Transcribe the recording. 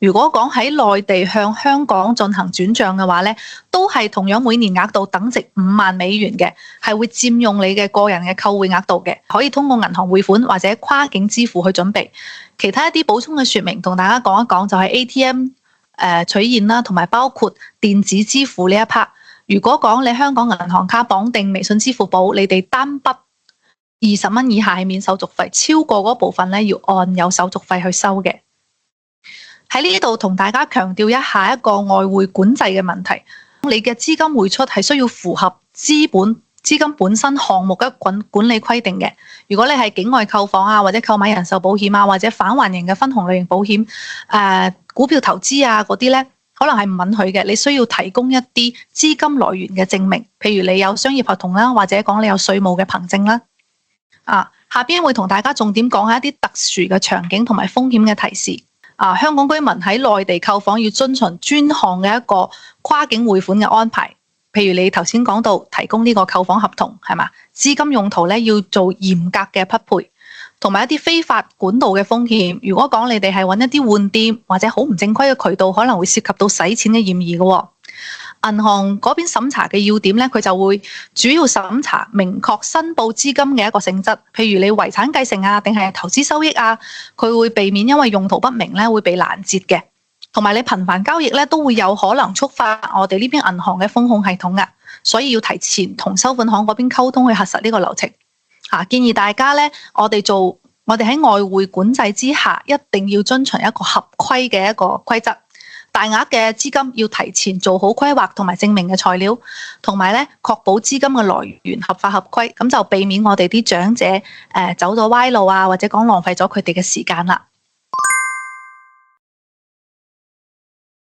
如果講喺內地向香港進行轉賬嘅話咧，都係同樣每年額度等值$50,000嘅，係會佔用你嘅個人嘅扣匯額度嘅，可以通過銀行匯款或者跨境支付去準備。其他一啲補充嘅説明，同大家講一講，就係 ATM 取現啦，同埋包括電子支付呢一 part。如果講你香港銀行卡綁定微信支付寶，你哋單筆$20以下係免手續費，超過嗰部分咧要按有手續費去收嘅。喺呢度同大家強調一下一個外匯管制嘅問題，你嘅資金匯出係需要符合資金本身項目嘅管理規定嘅。如果你係境外購房啊，或者購買人壽保險啊，或者返還型嘅分紅類型保險，股票投資啊嗰啲咧，可能係唔允許嘅。你需要提供一啲資金來源嘅證明，譬如你有商業合同啦，或者講你有稅務嘅憑證啦。下邊會同大家重點講下一啲特殊嘅場景同埋風險嘅提示。香港居民喺內地購房要遵循專項嘅一個跨境匯款嘅安排，譬如你頭先講到提供呢個購房合同係嘛，資金用途咧要做嚴格嘅匹配，同埋一啲非法管道嘅風險。如果講你哋係揾一啲換店或者好唔正規嘅渠道，可能會涉及到洗錢嘅嫌疑嘅喎。銀行嗰邊審查嘅要點咧，佢就會主要審查明確申報資金嘅一個性質，譬如你遺產繼承啊，定係投資收益啊，佢會避免因為用途不明咧會被攔截嘅。同埋你頻繁交易咧都會有可能觸發我哋呢邊銀行嘅風控系統噶，所以要提前同收款行嗰邊溝通去核實呢個流程。建議大家咧，我哋喺外匯管制之下，一定要遵循一個合規嘅一個規則。大額嘅資金要提前做好規劃同埋證明嘅材料，同埋咧確保資金嘅來源合法合規，咁就避免我哋啲長者走咗歪路啊，或者講浪費咗佢哋嘅時間啦。